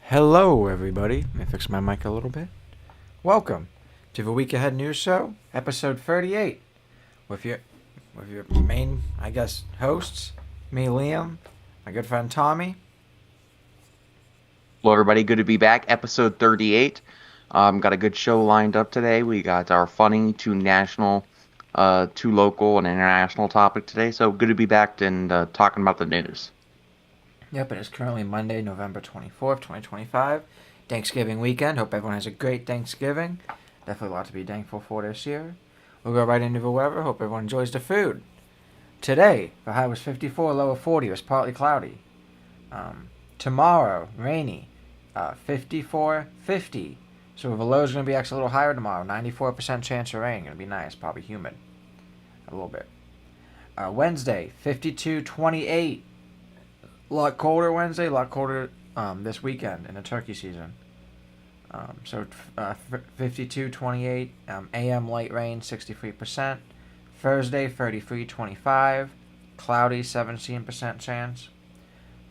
Hello, everybody. Let me fix my mic a little bit. Welcome to the Week Ahead News Show, episode 38, with your main, hosts, me, Liam, my good friend Tommy. Hello, everybody. Good to be back. Episode 38. Got a good show lined up today. We got our funny to national, to local and international topic today. So good to be back and talking about the news. Yep, it is currently Monday, November 24th, 2025. Thanksgiving weekend. Hope everyone has a great Thanksgiving. Definitely a lot to be thankful for this year. We'll go right into the weather. Hope everyone enjoys the food. Today, the high was 54, low of 40. It was partly cloudy. Tomorrow, rainy. 54, 50. So the low is going to be actually a little higher tomorrow. 94% chance of rain. Going to be nice. Probably humid. A little bit. Wednesday, 52, 28. A lot colder Wednesday. A lot colder this weekend in the turkey season. 52, 28. AM light rain, 63%. Thursday, 33, 25. Cloudy, 17% chance.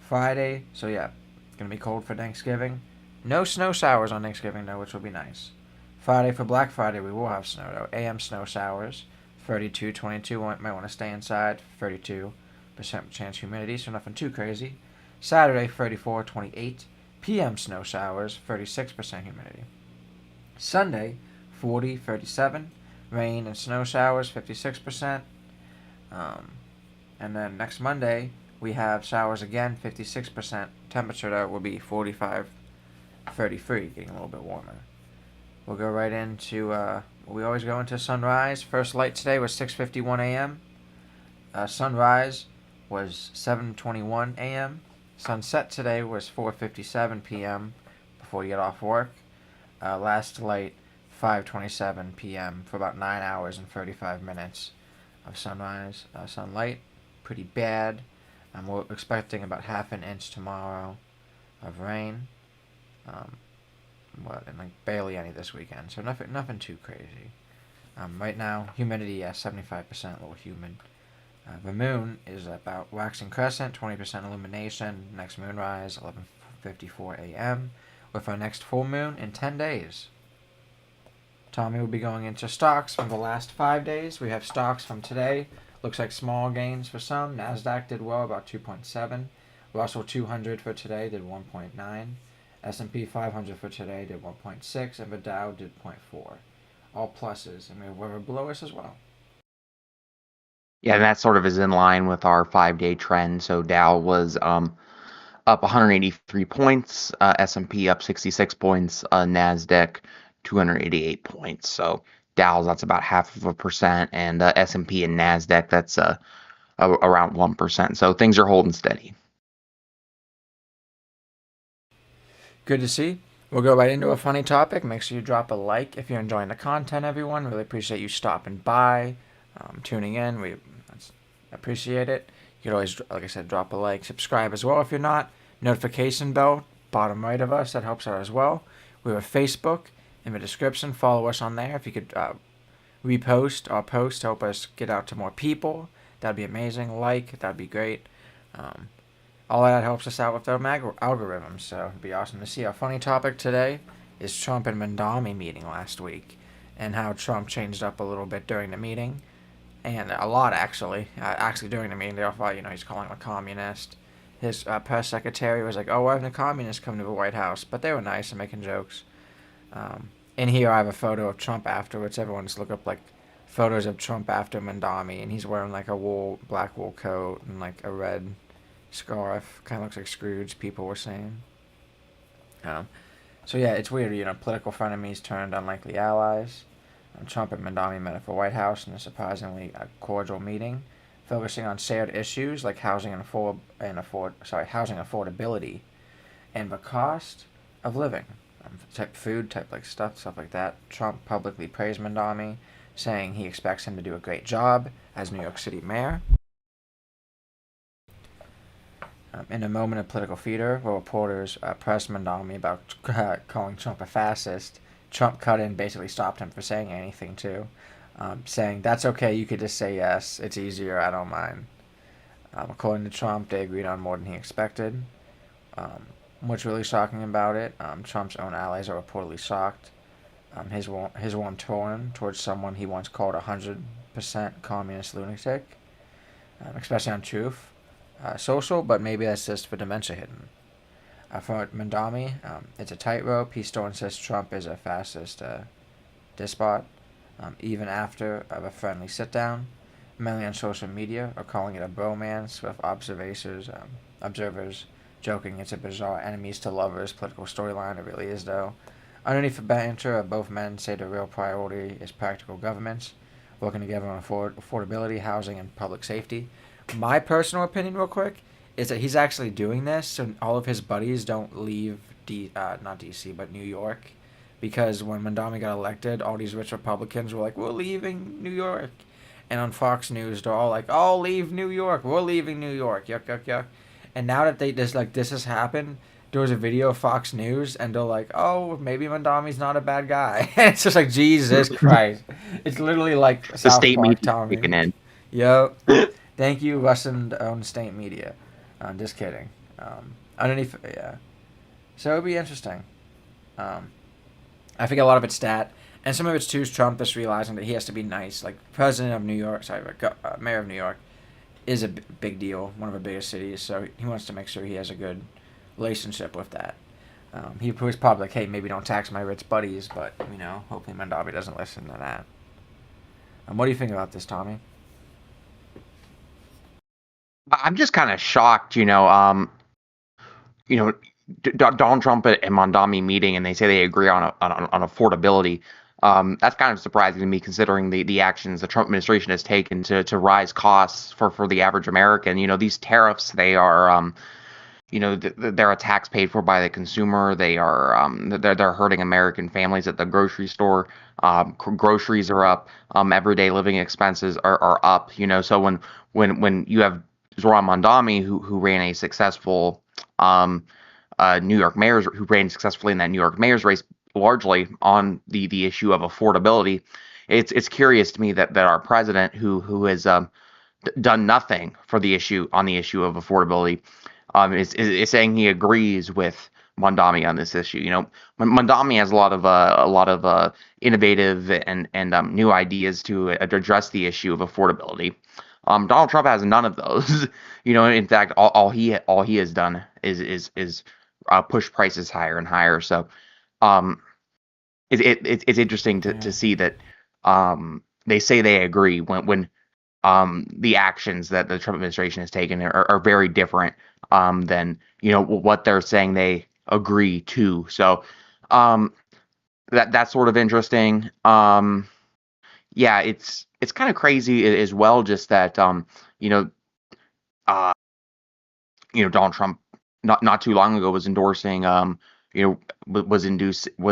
Friday, so yeah, it's going to be cold for Thanksgiving. No snow showers on Thanksgiving, though, which will be nice. Friday, for Black Friday, we will have snow, though. AM snow showers, 32, 22. Might want to stay inside, 32% chance humidity, so nothing too crazy. Saturday, 34, 28. PM snow showers, 36% humidity. Sunday, 40, 37. Rain and snow showers, 56%. And then next Monday, we have showers again, 56%. Temperature, though, will be 45, 33, getting a little bit warmer. We'll go right into, we always go into sunrise. First light today was 6:51 a.m. Sunrise was 7:21 a.m. Sunset today was 4:57 p.m. before you get off work. Last light, 5:27 p.m. for about 9 hours and 35 minutes of sunrise. Sunlight, pretty bad. We're expecting about half an inch tomorrow of rain. And like barely any this weekend, so nothing too crazy. Right now, humidity 75%, a little humid. The moon is about waxing crescent, 20% illumination. Next moonrise, 11:54 a.m. with our next full moon in 10 days. Tommy will be going into stocks from the last 5 days. We have stocks from today. Looks like small gains for some. Nasdaq did well, about 2.7. Russell 200 for today did 1.9. S&P 500 for today did 1.6, and the Dow did 0.4. All pluses, and we have weather below us as well. Yeah, and that sort of is in line with our 5-day trend. So Dow was up 183 points, S&P up 66 points, Nasdaq 288 points. So Dow's that's about 0.5%, and S&P and Nasdaq that's around 1%. So things are holding steady. Good to see. We'll go right into a funny topic. Make sure you drop a like if you're enjoying the content, everyone. Really appreciate you stopping by, tuning in. We appreciate it. You could always, like I said, drop a like, subscribe as well if you're not. Notification bell, bottom right of us, that helps out as well. We have Facebook in the description. Follow us on there. If you could repost our post to help us get out to more people, that'd be amazing. Like, that'd be great. All that helps us out with our algorithms, so it'd be awesome to see. Our funny topic today is Trump and Mandami meeting last week, and how Trump changed up a little bit during the meeting, and a lot actually. Actually, during the meeting, they all thought, he's calling him a communist. His press secretary was like, "Oh, why haven't the communists come to the White House?" But they were nice and making jokes. In here, I have a photo of Trump afterwards. Everyone just look up like photos of Trump after Mandami, and he's wearing like a black wool coat and like a red scarf. Kind of looks like Scrooge, people were saying. So yeah, it's weird, political frenemies turned unlikely allies. Trump and Mandami met at the White House in a surprisingly cordial meeting, focusing on shared issues like housing housing affordability, and the cost of living, type food, type like stuff like that. Trump publicly praised Mandami, saying he expects him to do a great job as New York City mayor. In a moment of political theater, where reporters pressed Mandami about calling Trump a fascist, Trump cut in, basically stopped him for saying anything too, saying, "That's okay, you could just say yes. It's easier, I don't mind." According to Trump, they agreed on more than he expected. Um, What's really shocking about it, Trump's own allies are reportedly shocked. His warm tone towards someone he once called 100% communist lunatic, especially on Truth Social, but maybe that's just for dementia hidden. For Mandami, it's a tightrope. He still insists Trump is a fascist despot, even after a friendly sit down. Many on social media are calling it a bromance, with observers joking it's a bizarre enemies to lovers political storyline. It really is, though. Underneath the banter, both men say the real priority is practical governments, working together on affordability, housing, and public safety. My personal opinion, real quick, is that he's actually doing this so all of his buddies don't leave not DC, but New York. Because when Mandami got elected, all these rich Republicans were like, we're leaving New York. And on Fox News, they're all like, "Oh, leave New York. We're leaving New York. Yuck, yuck, yuck." And now that this has happened, there was a video of Fox News, and they're like, "Oh, maybe Mandami's not a bad guy." And it's just like Jesus Christ. It's literally like The South state Park media telling me, kicking in. "Yo, thank you, Russian-owned state media." Just kidding. Underneath, yeah. So it'll be interesting. I think a lot of it's that, and some of it's too Trump just realizing that he has to be nice. Like president of New York, mayor of New York, is a big deal, one of the biggest cities. So he wants to make sure he has a good relationship with that. He was probably like, "Hey, maybe don't tax my rich buddies," but hopefully Mandami doesn't listen to that. What do you think about this, Tommy? I'm just kind of shocked, you know, Donald Trump and Mondami meeting, and they say they agree on affordability. That's kind of surprising to me, considering the actions the Trump administration has taken to rise costs for the average American. These tariffs, they are they're a tax paid for by the consumer. They're hurting American families at the grocery store. Groceries are up. Everyday living expenses are up. So when you have Zoran Mondami, who ran a successful New York mayor's who ran successfully in that New York mayor's race, largely on the issue of affordability. It's curious to me that our president, who has done nothing for the issue of affordability, is saying he agrees with Mondami on this issue. Mondami has a lot of innovative and new ideas to address the issue of affordability. Donald Trump has none of those. In fact, all he has done is push prices higher and higher. So, it's interesting to see that they say they agree when the actions that the Trump administration has taken are very different than what they're saying they agree to. So, that's sort of interesting. Yeah, it's kind of crazy as well, just that uh, Donald Trump not too long ago was endorsing was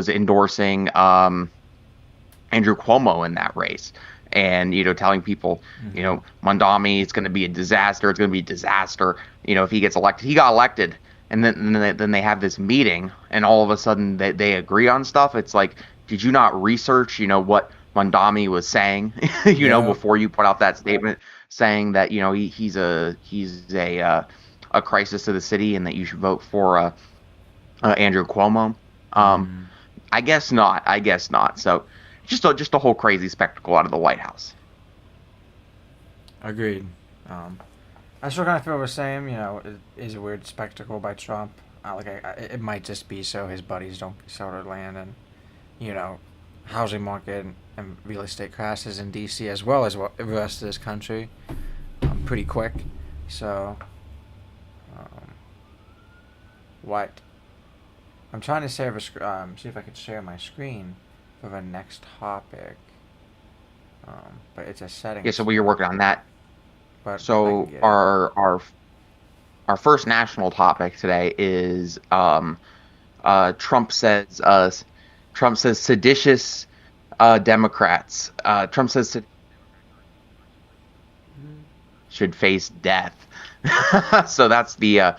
endorsing Andrew Cuomo in that race, and telling people Mondami, it's going to be a disaster. It's going to be a disaster. If he gets elected, he got elected, and then they have this meeting, and all of a sudden they agree on stuff. It's like, did you not research what Mondami was saying before you put out that statement saying that he's a crisis to the city and that you should vote for Andrew Cuomo? I guess not. So just a whole crazy spectacle out of the White House. Agreed. I still kind of feel the same. It is a weird spectacle by Trump. It might just be so his buddies don't sell their land, and housing market and real estate crashes in DC as well as the rest of this country pretty quick. So, what? I'm trying to see if I could share my screen for the next topic. But it's a setting. Yeah, so you're working on that. But So our first national topic today is Trump says seditious Democrats. Trump says should face death. So that's the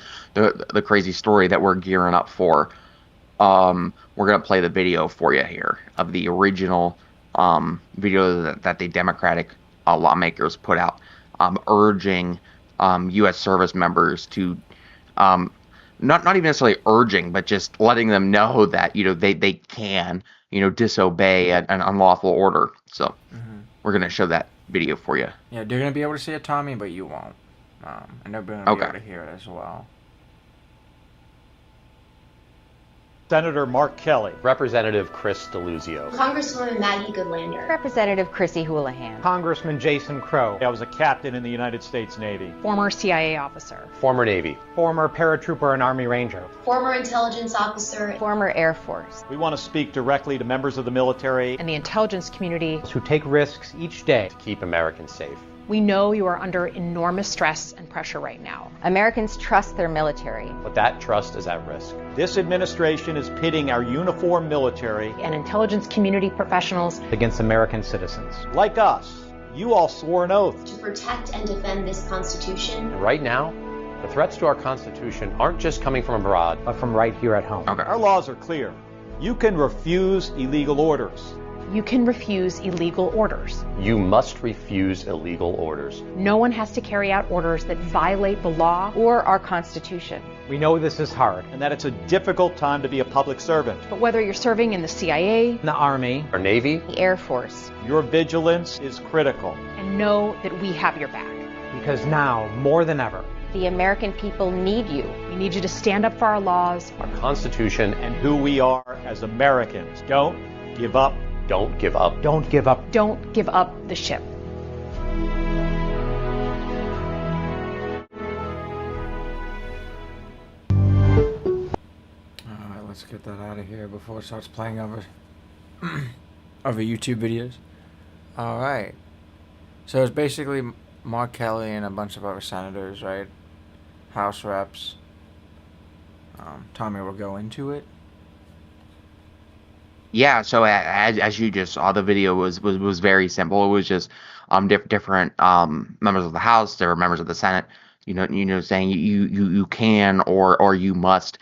crazy story that we're gearing up for. We're gonna play the video for you here of the original video that the Democratic lawmakers put out, urging U.S. service members to not even necessarily urging, but just letting them know that they can disobey an unlawful order. So we're gonna show that video for you. Yeah, they're gonna be able to see it, Tommy, but you won't. And they're gonna be Okay. able to hear it as well. Senator Mark Kelly. Representative Chris Deluzio. Congresswoman Maggie Goodlander. Representative Chrissy Houlihan. Congressman Jason Crow. I was a captain in the United States Navy. Former CIA officer. Former Navy. Former paratrooper and Army Ranger. Former intelligence officer. Former Air Force. We want to speak directly to members of the military And the intelligence community. Who take risks each day. To keep Americans safe. We know you are under enormous stress and pressure right now. Americans trust their military. But that trust is at risk. This administration is pitting our uniformed military And intelligence community professionals Against American citizens. like us. You all swore an oath. To protect and defend this Constitution. And right now, the threats to our Constitution aren't just coming from abroad. But from right here at home. Okay. Our laws are clear. You can refuse illegal orders. You can refuse illegal orders. You must refuse illegal orders. No one has to carry out orders that violate the law. Or our Constitution. We know this is hard. And that it's a difficult time to be a public servant. But whether you're serving in the CIA, In the Army. Our Navy, The Air Force. Your vigilance is critical. and know that we have your back. Because now, more than ever, The American people need you. We need you to stand up for our laws. our Constitution, And who we are as Americans. Don't give up. don't give up. don't give up. Don't give up the ship. Alright, let's get that out of here before it starts playing over over YouTube videos. Alright. So it's basically Mark Kelly and a bunch of other senators, right? House reps. Tommy will go into it. Yeah, so as you just saw, the video was very simple. It was just different members of the House, different members of the Senate, saying you can or you must,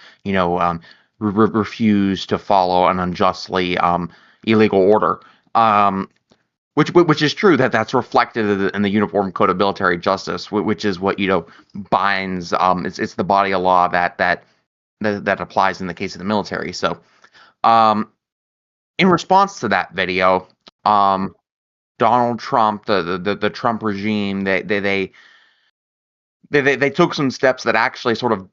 refuse to follow an unjustly illegal order. Which is true, that's reflected in the Uniform Code of Military Justice, which is what binds. It's the body of law that applies in the case of the military. So, in response to that video, Donald Trump, the Trump regime, they took some steps that actually sort of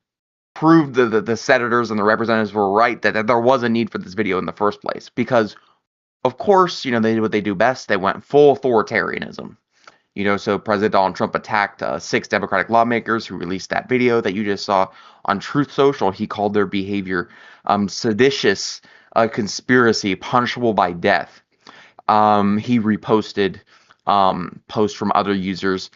proved the senators and the representatives were right that there was a need for this video in the first place. Because, of course, they did what they do best. They went full authoritarianism. So President Donald Trump attacked 6 Democratic lawmakers who released that video that you just saw on Truth Social. He called their behavior seditious conspiracy punishable by death. He reposted posts from other users,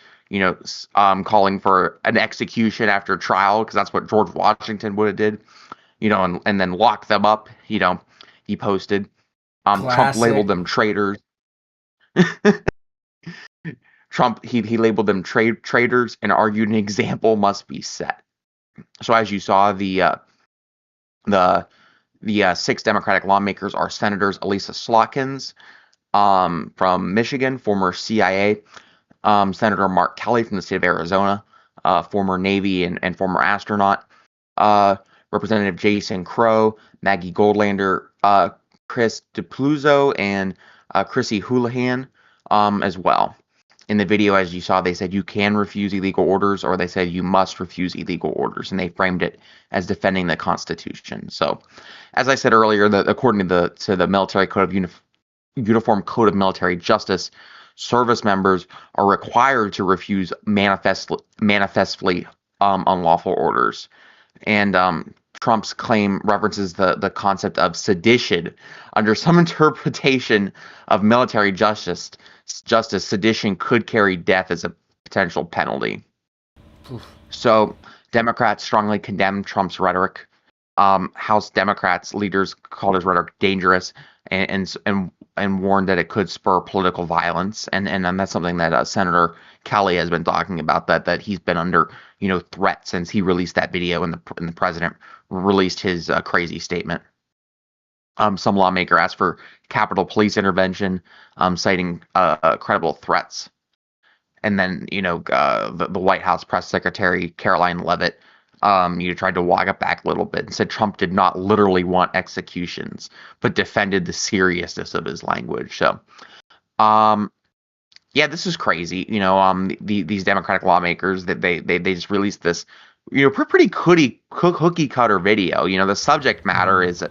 calling for an execution after trial, because that's what George Washington would have did, and then lock them up. He posted. Trump labeled them traitors. Trump he labeled them traitors and argued an example must be set. So as you saw, the 6 Democratic lawmakers are Senators Elisa Slotkins from Michigan, former CIA, Senator Mark Kelly from the state of Arizona, former Navy and former astronaut, Representative Jason Crow, Maggie Goldlander, Chris Deluzio, and Chrissy Houlihan as well. In the video, as you saw, they said you can refuse illegal orders, or they said you must refuse illegal orders, and they framed it as defending the Constitution. So, as I said earlier, according to the Military Code of Uniform Code of Military Justice, service members are required to refuse manifestly unlawful orders. And Trump's claim references the concept of sedition. Under some interpretation of military justice, sedition could carry death as a potential penalty. Oof. So Democrats strongly condemned Trump's rhetoric. House Democrats leaders called his rhetoric dangerous and warned that it could spur political violence. And that's something that Senator Kelly has been talking about, that he's been under threat since he released that video and the president released his crazy statement. Some lawmaker asked for Capitol Police intervention, citing credible threats. And then, the White House press secretary, Caroline Leavitt, Tried to walk it back a little bit and said Trump did not literally want executions, but defended the seriousness of his language. So, yeah, this is crazy. These Democratic lawmakers that they just released this, pretty cookie cutter video. The subject matter is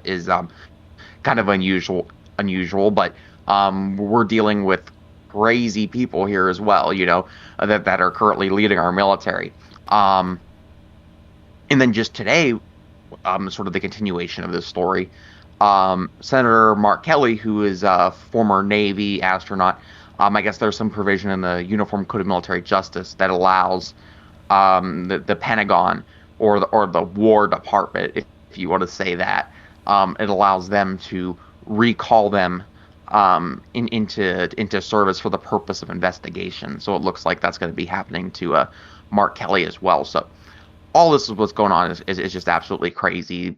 kind of unusual, but we're dealing with crazy people here as well. That are currently leading our military. And then just today, sort of the continuation of this story, Senator Mark Kelly, who is a former Navy astronaut, I guess there's some provision in the Uniform Code of Military Justice that allows the Pentagon or the War Department, if you want to say that, it allows them to recall them into service for the purpose of investigation. So it looks like that's going to be happening to Mark Kelly as well. So all this is what's going on is just absolutely crazy.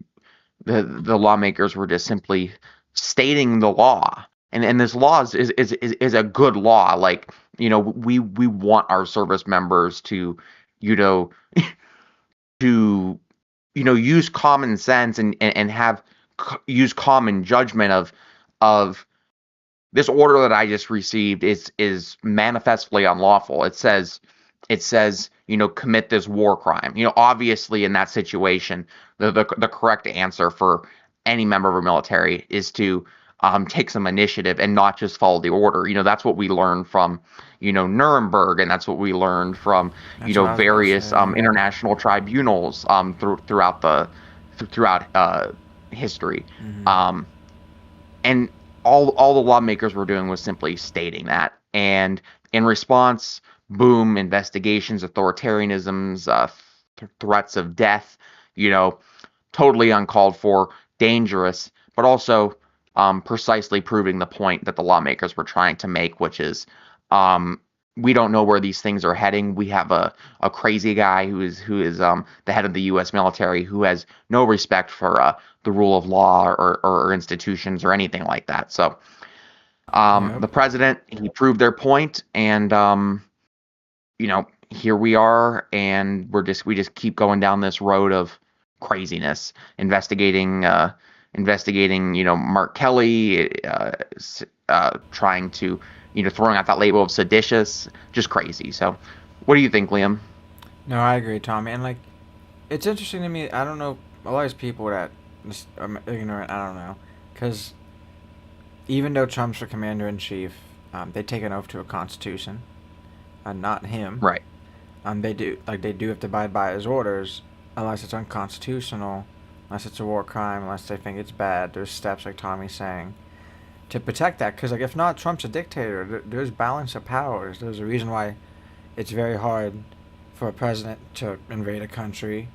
The lawmakers were just simply stating the law, and this law is a good law. Like, we want our service members to to use common sense and use common judgment of this order that I just received is manifestly unlawful. It says commit this war crime. Obviously in that situation, the correct answer for any member of our military is to take some initiative and not just follow the order. That's what we learned from, Nuremberg, and that's what we learned from, various international tribunals throughout history. Mm-hmm. And all the lawmakers were doing was simply stating that. And in response, boom, investigations, authoritarianisms, threats of death, totally uncalled for, dangerous, but also precisely proving the point that the lawmakers were trying to make, which is we don't know where these things are heading. We have a crazy guy who is the head of the U.S. military who has no respect for the rule of law or institutions or anything like that. So the president, he proved their point, and here we are, and we just keep going down this road of craziness, investigating Mark Kelly, trying to throwing out that label of seditious, just crazy. So what do you think, Liam? No, I agree, Tommy. And it's interesting to me. I don't know, a lot of people that are ignorant. I don't know, because even though Trump's the commander-in-chief, they take an oath to a constitution, not him. Right. They do have to abide by his orders, unless it's unconstitutional, unless it's a war crime, unless they think it's bad. There's steps, like Tommy's saying, to protect that. Because if not, Trump's a dictator. There's balance of powers. There's a reason why it's very hard for a president to invade a country.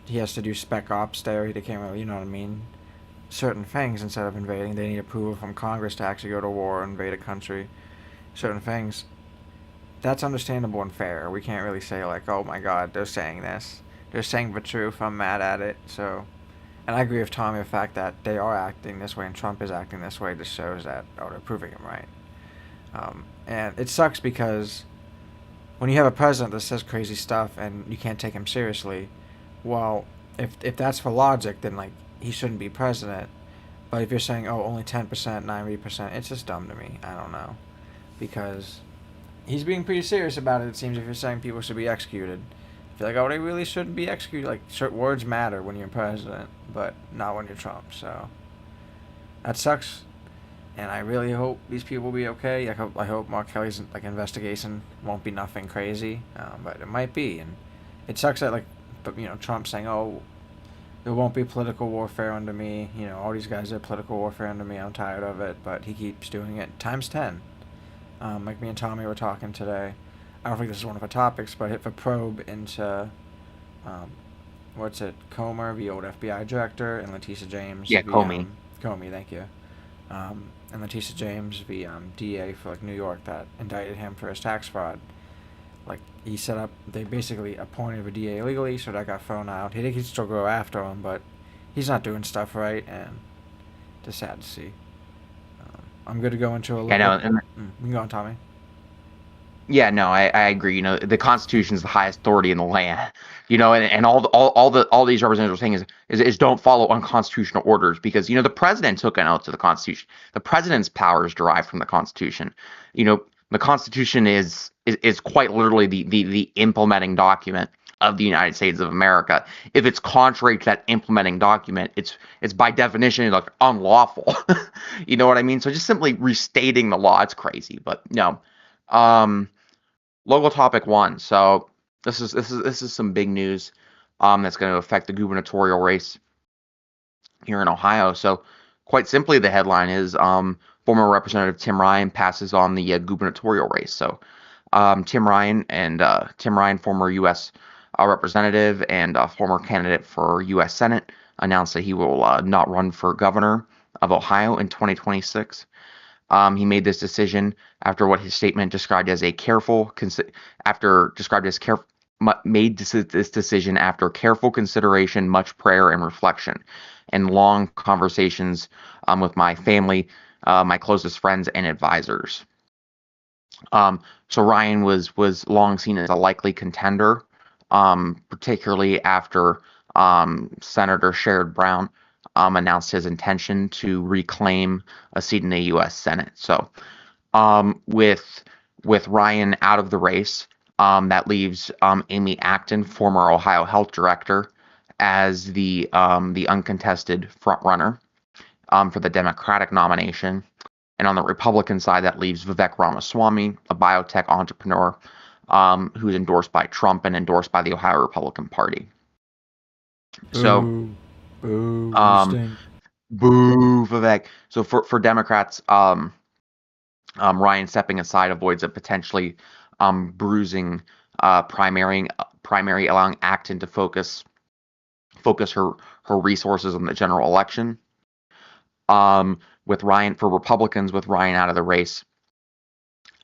He has to do spec ops there. He can't really, certain things instead of invading. They need approval from Congress to actually go to war, invade a country. Certain things. That's understandable and fair. We can't really say oh my God, they're saying this. They're saying the truth. I'm mad at it. So, and I agree with Tommy, the fact that they are acting this way and Trump is acting this way just shows that they're proving him right. And it sucks because when you have a president that says crazy stuff and you can't take him seriously, well, if that's for logic, then he shouldn't be president. But if you're saying only 10%, 90%, it's just dumb to me. I don't know, because he's being pretty serious about it. It seems if you're saying people should be executed. I feel they really shouldn't be executed. Certain words matter when you're president, but not when you're Trump. So that sucks, and I really hope these people will be okay. I hope Mark Kelly's investigation won't be nothing crazy, but it might be. And it sucks that Trump saying, there won't be political warfare under me. All these guys are political warfare under me. I'm tired of it, but he keeps doing it times 10. Like me and Tommy were talking today. I don't think this is one of our topics, but hit the probe into, Comer, the old FBI director, and Letitia James. Yeah, Comey. Comey, thank you. And Letitia James, the DA for New York that indicted him for his tax fraud. He set up, they basically appointed a DA illegally, so that got thrown out. He could still go after him, but he's not doing stuff right, and just sad to see. I'm going to go into a little... I know. You can go on, Tommy. Yeah, no, I agree. You know, the Constitution is the highest authority in the land. You know, and all these representatives are saying is don't follow unconstitutional orders because the president took an oath to the Constitution. The president's power is derived from the Constitution. You know, the Constitution is quite literally the implementing document of the United States of America. If it's contrary to that implementing document, it's by definition like unlawful. You know what I mean? So just simply restating the law, it's crazy. But no. Local topic one. So this is some big news that's going to affect the gubernatorial race here in Ohio. So quite simply, the headline is former Representative Tim Ryan passes on the gubernatorial race. So Tim Ryan, former U.S. Representative and former candidate for U.S. Senate, announced that he will not run for governor of Ohio in 2026. He made this decision after what his statement described as made this decision after careful consideration, much prayer and reflection, and long conversations with my family, my closest friends and advisors. So Ryan was long seen as a likely contender, particularly after Senator Sherrod Brown announced his intention to reclaim a seat in the U.S. Senate. So, with Ryan out of the race, that leaves Amy Acton, former Ohio Health Director, as the uncontested frontrunner for the Democratic nomination. And on the Republican side, that leaves Vivek Ramaswamy, a biotech entrepreneur who is endorsed by Trump and endorsed by the Ohio Republican Party. So. Boo, Boo, Vivek. So for Democrats, Ryan stepping aside avoids a potentially bruising primary, allowing Acton to focus her resources on the general election. With Ryan, for Republicans, with Ryan out of the race,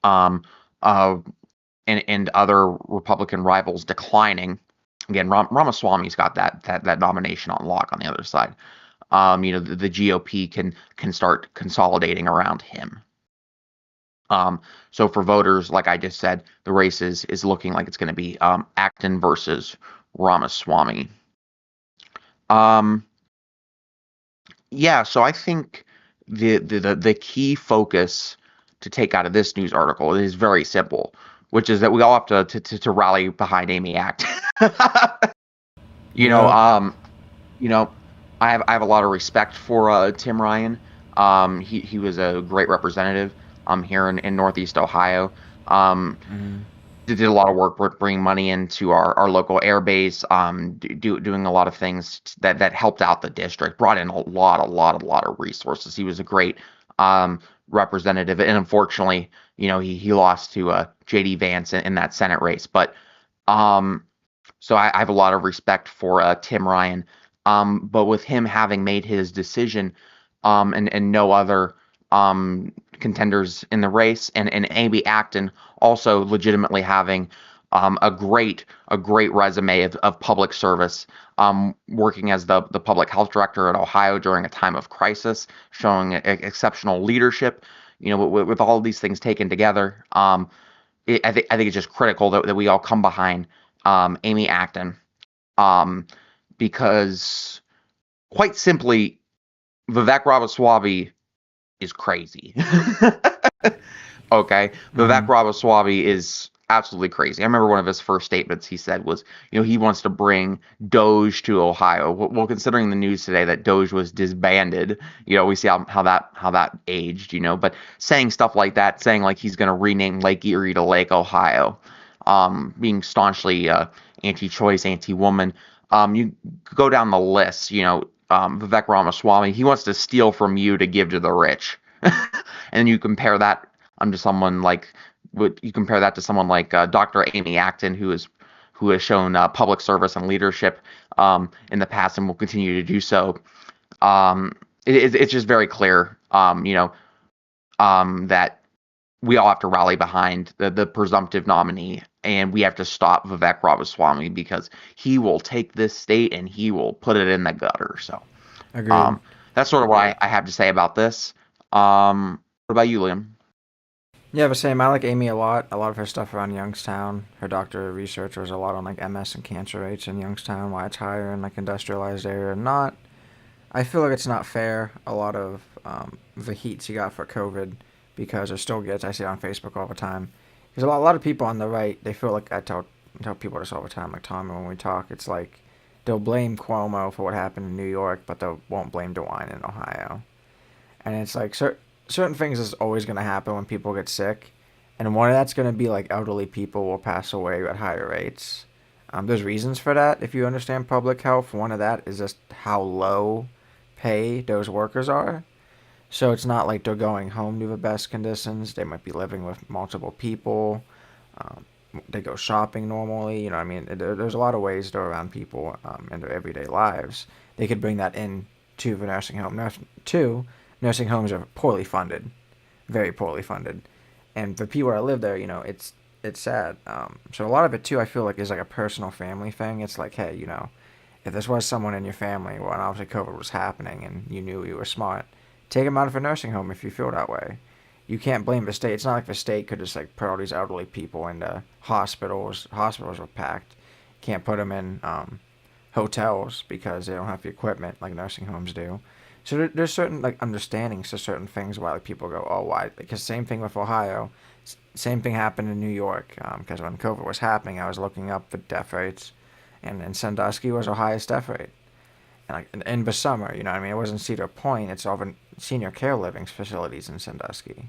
and other Republican rivals declining. Again, Ramaswamy's got that nomination on lock on the other side. The GOP can start consolidating around him. So for voters, like I just said, the race is looking like it's going to be Acton versus Ramaswamy. Yeah, so I think the key focus to take out of this news article is very simple, which is that we all have to rally behind Amy Acton. I have a lot of respect for Tim Ryan. He was a great representative here in Northeast Ohio. Did a lot of work bringing money into our local air base, doing a lot of things that helped out the district, brought in a lot of resources. He was a great representative, and unfortunately, he lost to J.D. Vance in that Senate race. But so I have a lot of respect for Tim Ryan. But with him having made his decision, and no other contenders in the race, and Amy Acton also legitimately having a great resume of public service, working as the public health director at Ohio during a time of crisis, showing exceptional leadership. With all of these things taken together, I think it's just critical that we all come behind Amy Acton, because quite simply, Vivek Ramaswamy is crazy. Okay, Vivek Ramaswamy is absolutely crazy. I remember one of his first statements he said was, he wants to bring Doge to Ohio. Well, considering the news today that Doge was disbanded, we see how that aged. But saying stuff like that, saying like he's going to rename Lake Erie to Lake Ohio, being staunchly anti-choice, anti-woman. You go down the list. Vivek Ramaswamy, he wants to steal from you to give to the rich. And you compare that to someone like Dr. Amy Acton, who has shown public service and leadership in the past and will continue to do so. It's just very clear, that we all have to rally behind the presumptive nominee, and we have to stop Vivek Ramaswamy because he will take this state and he will put it in the gutter. So, Agreed. That's sort of what I have to say about this. What about you, Liam? Yeah, but same. I like Amy a lot. A lot of her stuff around Youngstown. Her doctorate research was a lot on like MS and cancer rates in Youngstown, why it's higher in like industrialized area or not. I feel like it's not fair. A lot of the heat she got for COVID because it still gets. I see it on Facebook all the time. Because a lot of people on the right, they feel like I tell people this all the time, like Tommy when we talk. It's like they'll blame Cuomo for what happened in New York, but they won't blame DeWine in Ohio. And it's like certain things is always going to happen when people get sick, and one of that's going to be like elderly people will pass away at higher rates. There's reasons for that if you understand public health. One of that is just how low pay those workers are. So it's not like they're going home to the best conditions. They might be living with multiple people. Um, they go shopping normally. You know what I mean? There's a lot of ways they're around people in their everyday lives. They could bring that in to the nursing home. Nursing homes are poorly funded, very poorly funded. And the people that live there, it's sad. So a lot of it too, I feel like is like a personal family thing. It's like, hey, if this was someone in your family, well, and obviously COVID was happening, and you knew you were smart, take them out of a nursing home if you feel that way. You can't blame the state. It's not like the state could just like put all these elderly people into hospitals. Hospitals were packed. Can't put them in hotels because they don't have the equipment like nursing homes do. So there's certain like understandings to certain things why like people go, oh, why? Because same thing with Ohio. Same thing happened in New York. Because when COVID was happening, I was looking up the death rates, and Sandusky was our highest death rate. And like in the summer, you know what I mean? It wasn't Cedar Point. It's all the senior care living facilities in Sandusky.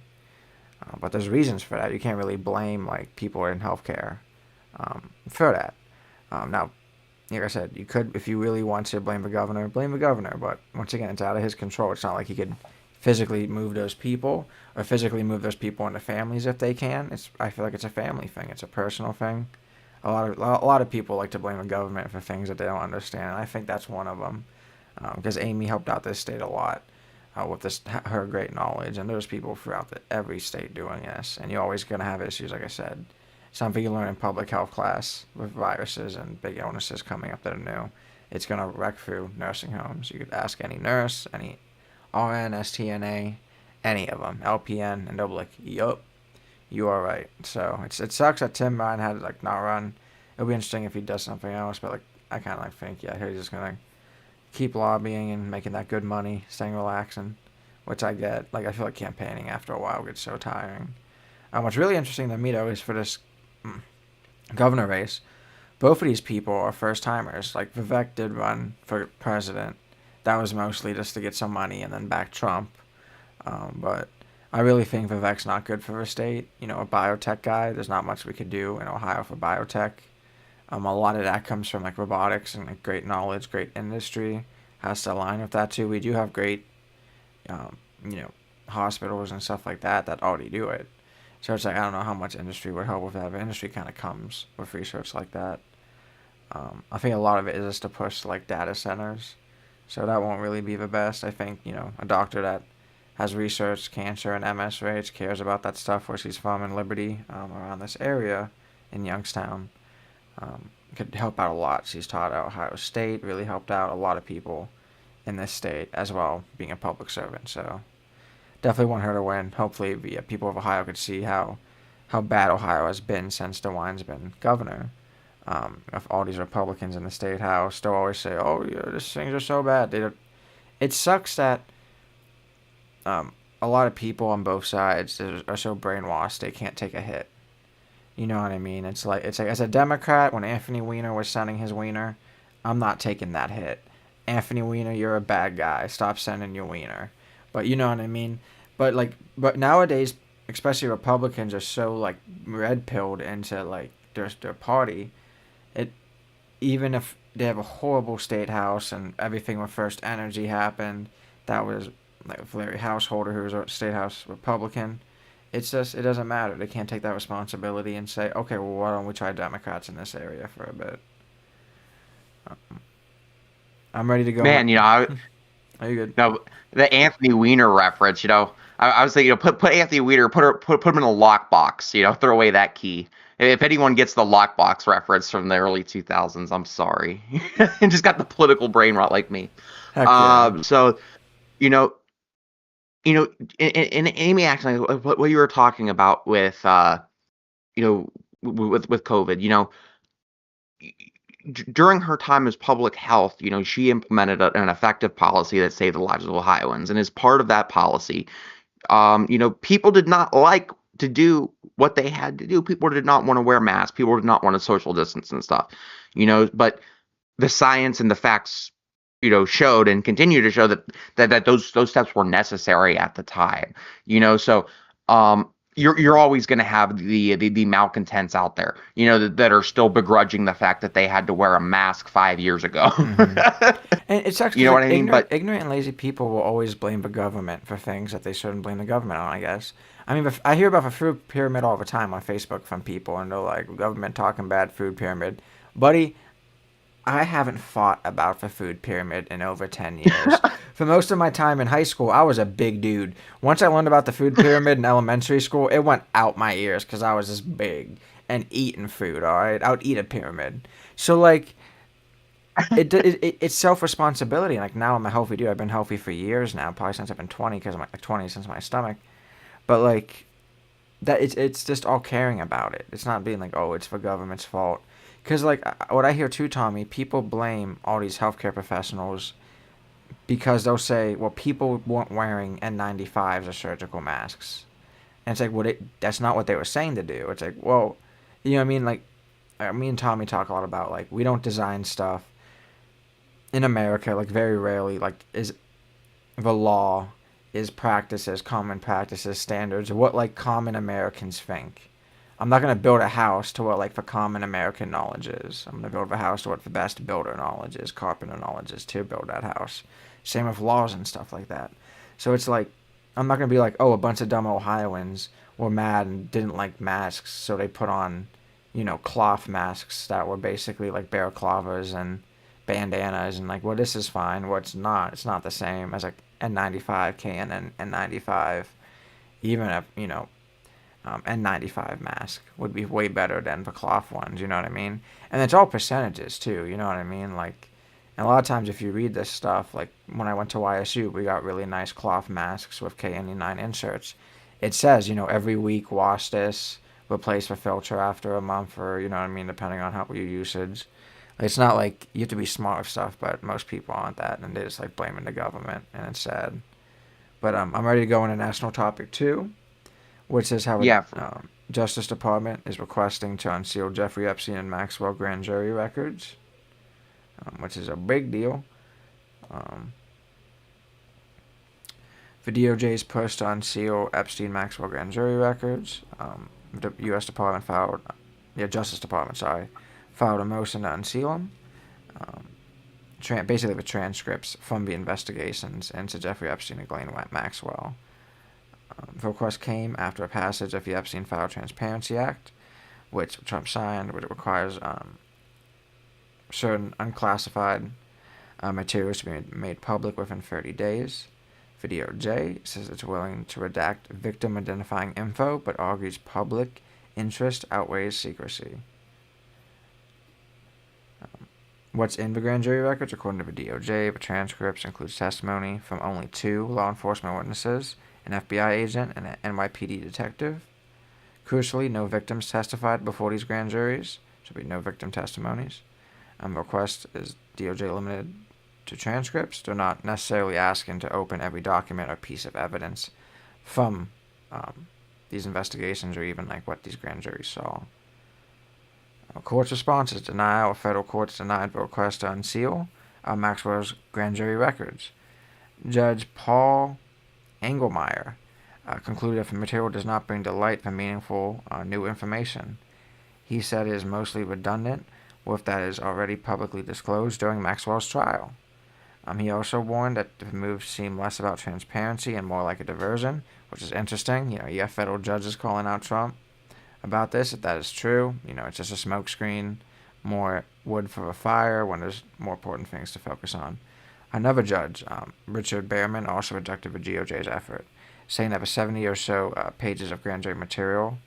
But there's reasons for that. You can't really blame like people in healthcare for that. Now, like I said, you could, if you really want to blame the governor, blame the governor. But once again, it's out of his control. It's not like he could physically move those people or physically move those people into families if they can. I feel like it's a family thing. It's a personal thing. A lot of people like to blame the government for things that they don't understand, and I think that's one of them. Because Amy helped out this state a lot with her great knowledge, and there's people throughout every state doing this, and you're always going to have issues, like I said. Something you learn in public health class with viruses and big illnesses coming up that are new. It's going to wreck through nursing homes. You could ask any nurse, any RN, STNA, any of them, LPN, and they'll be like, yup, you are right. So it sucks that Tim Ryan had to like not run. It'll be interesting if he does something else, but like I kind of like think, yeah, he's just going to keep lobbying and making that good money, staying relaxing, which I get. Like, I feel like campaigning after a while gets so tiring. What's really interesting to me, though, is for this governor race, both of these people are first-timers. Like, Vivek did run for president. That was mostly just to get some money and then back Trump. But I really think Vivek's not good for the state. A biotech guy, there's not much we could do in Ohio for biotech. A lot of that comes from like robotics and like great knowledge, great industry has to align with that too. We do have great, hospitals and stuff like that already do it. So it's like I don't know how much industry would help with that. But industry kind of comes with research like that. I think a lot of it is just to push like data centers, so that won't really be the best. I think a doctor that has researched cancer and MS rates, cares about that stuff where she's from in Liberty, around this area in Youngstown. Could help out a lot. She's taught at Ohio State, really helped out a lot of people in this state as well, being a public servant. So definitely want her to win. Hopefully the people of Ohio could see how bad Ohio has been since DeWine's been governor. If all these Republicans in the state house, they'll always say, oh, yeah, these things are so bad. It sucks that a lot of people on both sides are so brainwashed they can't take a hit. You know what I mean? It's like as a Democrat, when Anthony Weiner was sending his wiener, I'm not taking that hit. Anthony Weiner, you're a bad guy. Stop sending your wiener. But you know what I mean? But nowadays, especially Republicans are so like red pilled into like their party. Even if they have a horrible state house and everything when First Energy happened, that was like Larry Householder, who was a state house Republican. It's just, it doesn't matter. They can't take that responsibility and say, okay, well, why don't we try Democrats in this area for a bit? I'm ready to go. Man, Are you good? No, the Anthony Weiner reference, I was thinking, put Anthony Weiner, put him in a lockbox, throw away that key. If anyone gets the lockbox reference from the early 2000s, I'm sorry. And just got the political brain rot like me. Heck yeah. So, you know, in Amy, actually, what you were talking about with, you know, with COVID, during her time as public health, she implemented an effective policy that saved the lives of Ohioans. And as part of that policy, people did not like to do what they had to do. People did not want to wear masks. People did not want to social distance and stuff, but the science and the facts, showed and continue to show that those steps were necessary at the time, so, you're always going to have the malcontents out there, that are still begrudging the fact that they had to wear a mask 5 years ago. And it's actually, You know what I mean? Ignorant, But ignorant and lazy people will always blame the government for things that they shouldn't blame the government on, I guess. I mean, I hear about the food pyramid all the time on Facebook from people, and they're like, government talking bad food pyramid. Buddy, I haven't fought about the food pyramid in over 10 years. For most of my time in high school, I was a big dude. Once I learned about the food pyramid in elementary school, it went out my ears because I was this big and eating food, all right? I would eat a pyramid. So, like, it's self-responsibility. Like, now I'm a healthy dude. I've been healthy for years now, probably since I've been 20, because I'm like 20 since my stomach. But, like, that it's just all caring about it. It's not being like, oh, it's the government's fault. Because, like, what I hear too, Tommy, people blame all these healthcare professionals because they'll say, well, people weren't wearing N95s or surgical masks. And it's like, well, that's not what they were saying to do. It's like, well, you know what I mean? Like, me and Tommy talk a lot about, like, we don't design stuff in America, like, very rarely, like, is the law, is practices, common practices, standards, what, like, common Americans think. I'm not going to build a house to what, like, the common American knowledge is. I'm going to build a house to what the best builder knowledge is, carpenter knowledge is to build that house. Same with laws and stuff like that. So it's like, I'm not going to be like, oh, a bunch of dumb Ohioans were mad and didn't like masks, so they put on, cloth masks that were basically like balaclavas and bandanas, and like, well, this is fine. Well, it's not. It's not the same as like N95, KN, N95. Even if, N95 mask would be way better than the cloth ones, you know what I mean? And it's all percentages too, you know what I mean? Like, and a lot of times if you read this stuff, like when I went to YSU, we got really nice cloth masks with KN9 inserts. It says, every week wash this, replace the filter after a month, or, you know what I mean, depending on how your usage. It's not like you have to be smart with stuff, but most people aren't that, and they just like blaming the government, and it's sad. But I'm ready to go into national topic 2. Which is how the Justice Department is requesting to unseal Jeffrey Epstein and Maxwell grand jury records, which is a big deal. The DOJ's push to unseal Epstein-Maxwell grand jury records. The U.S. Department Justice Department, filed a motion to unseal them. Basically the transcripts from the investigations into Jeffrey Epstein and Ghislaine Maxwell. The request came after a passage of the Epstein-File Transparency Act, which Trump signed, which requires certain unclassified materials to be made public within 30 days. The DOJ says it's willing to redact victim-identifying info, but argues public interest outweighs secrecy. What's in the grand jury records? According to the DOJ, the transcripts includes testimony from only 2 law enforcement witnesses, an FBI agent, and an NYPD detective. Crucially, no victims testified before these grand juries. There should be no victim testimonies. The request is DOJ limited to transcripts. They're not necessarily asking to open every document or piece of evidence from these investigations or even like what these grand juries saw. Court's response is denial. Federal courts denied the request to unseal Maxwell's grand jury records. Judge Paul Engelmeyer concluded if the material does not bring to light the meaningful new information. He said it is mostly redundant with that is already publicly disclosed during Maxwell's trial. He also warned that the move seemed less about transparency and more like a diversion, which is interesting. You have federal judges calling out Trump about this. If that is true, it's just a smokescreen, more wood for a fire when there's more important things to focus on. Another judge, Richard Behrman, also rejected the DOJ's effort, saying that the 70 or so pages of grand jury material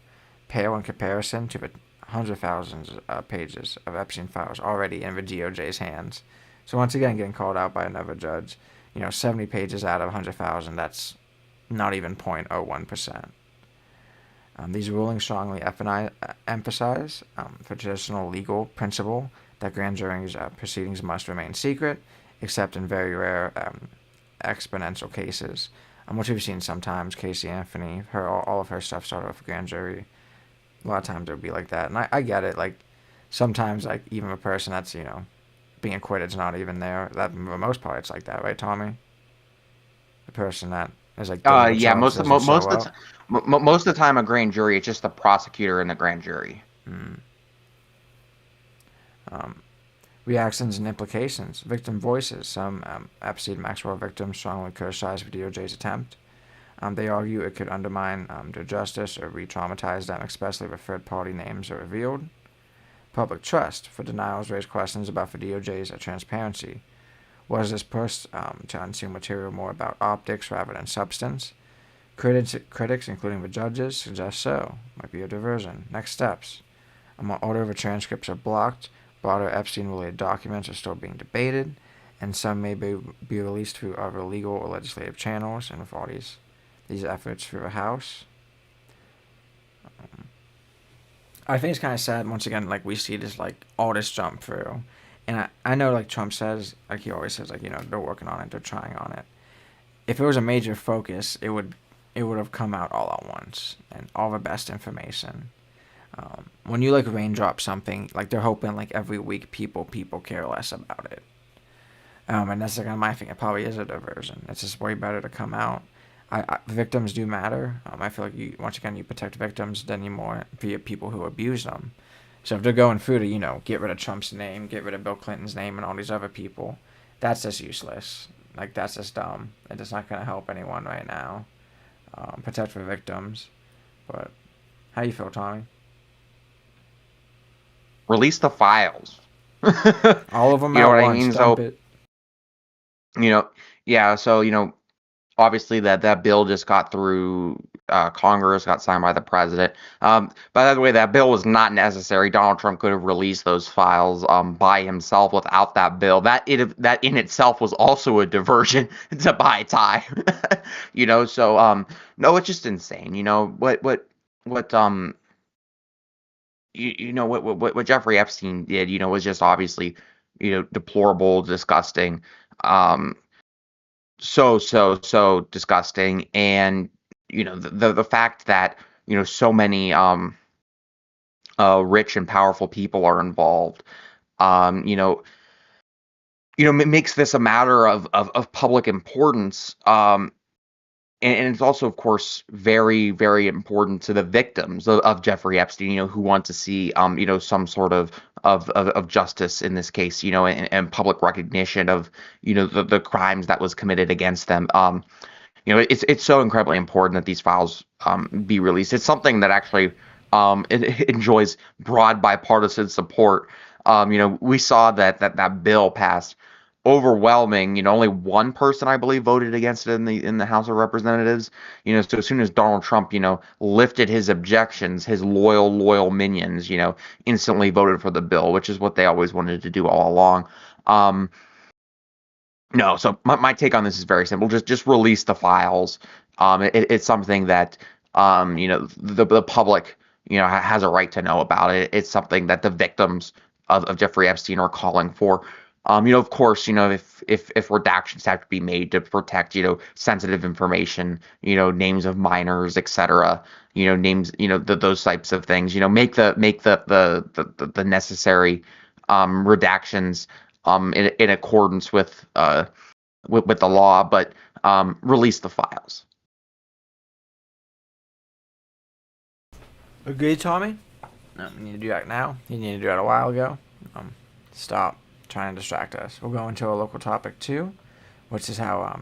pale in comparison to the hundreds of thousands of pages of Epstein files already in the DOJ's hands. So once again, getting called out by another judge. 70 pages out of 100,000, that's not even 0.01%. These rulings strongly emphasize the traditional legal principle that grand juries proceedings must remain secret, except in very rare exponential cases, which we've seen sometimes. Casey Anthony, all of her stuff started with a grand jury. A lot of times it would be like that, and I get it. Like sometimes, like even a person that's being acquitted is not even there. That for the most part, it's like that, right, Tommy? The person that is like yeah, most of the time a grand jury, it's just the prosecutor and the grand jury. Reactions and implications. Victim voices. Some Epstein Maxwell victims strongly criticize the DOJ's attempt. They argue it could undermine their justice or re-traumatize them, especially if third-party names are revealed. Public trust. For denials raise questions about the DOJ's transparency. Was this push to unseal material more about optics rather than substance? Critics, including the judges, suggest so. Might be a diversion. Next steps. Although the transcripts are blocked, broader Epstein-related documents are still being debated, and some may be released through other legal or legislative channels, and with all these efforts through the House. I think it's kind of sad, once again, like, we see this, like, all this jump through. And I know, like Trump says, like he always says, like, they're working on it, they're trying on it. If it was a major focus, it would have come out all at once, and all the best information. When you, like, raindrop something, like, they're hoping, like, every week people care less about it. And that's, like, my thing. It probably is a diversion. It's just way better to come out. Victims do matter. I feel like, once again, you protect victims than you more via people who abuse them. So if they're going through to, get rid of Trump's name, get rid of Bill Clinton's name and all these other people, that's just useless. Like, that's just dumb. It's not going to help anyone right now. Protect the victims. But how you feel, Tommy? Release the files. All of them you know at what once. I mean? Dump So, it. yeah, so, obviously that bill just got through Congress, got signed by the president. By the way, that bill was not necessary. Donald Trump could have released those files by himself without that bill. That in itself was also a diversion to buy time. So no, it's just insane. What Jeffrey Epstein did, was just obviously, deplorable, disgusting. So disgusting. And the fact that so many rich and powerful people are involved, makes this a matter of public importance. And it's also, of course, very, very important to the victims of Jeffrey Epstein, who want to see, some sort of justice in this case, and public recognition of, the crimes that was committed against them. It's so incredibly important that these files be released. It's something that actually it enjoys broad bipartisan support. We saw that bill passed overwhelming. Only one person, I believe, voted against it in the House of Representatives. So as soon as Donald Trump, lifted his objections, his loyal minions, instantly voted for the bill, which is what they always wanted to do all along. No, so my take on this is very simple. Just release the files. It's something that the public has a right to know about it. It's something that the victims of Jeffrey Epstein are calling for. Of course, if redactions have to be made to protect, sensitive information, names of minors, etc., names, those types of things, make the necessary redactions in accordance with the law, but release the files. Agreed, Tommy? No, you need to do that now. You need to do that a while ago. Stop trying to distract us. We'll go into a local topic too, which is how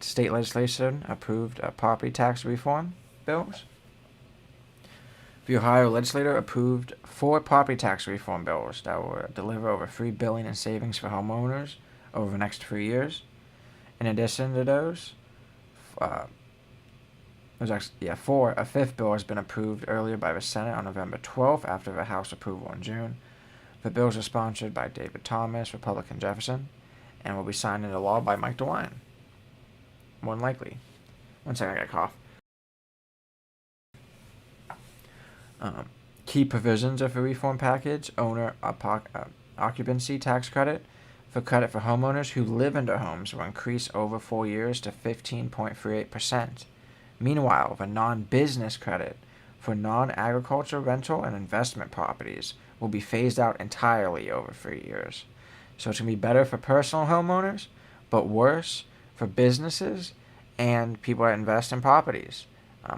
state legislation approved property tax reform bills. The Ohio legislature approved 4 property tax reform bills that will deliver over $3 billion in savings for homeowners over the next 3 years. In addition to those, a 5th bill has been approved earlier by the Senate on November 12th after the House approval in June. The bills are sponsored by David Thomas, Republican Jefferson, and will be signed into law by Mike DeWine, more than likely. One second, I got a cough. Key provisions of the reform package: owner occupancy tax credit for homeowners who live in their homes will increase over 4 years to 15.38%. Meanwhile, the non-business credit for non-agriculture rental and investment properties will be phased out entirely over 3 years. So it's going to be better for personal homeowners, but worse for businesses and people that invest in properties.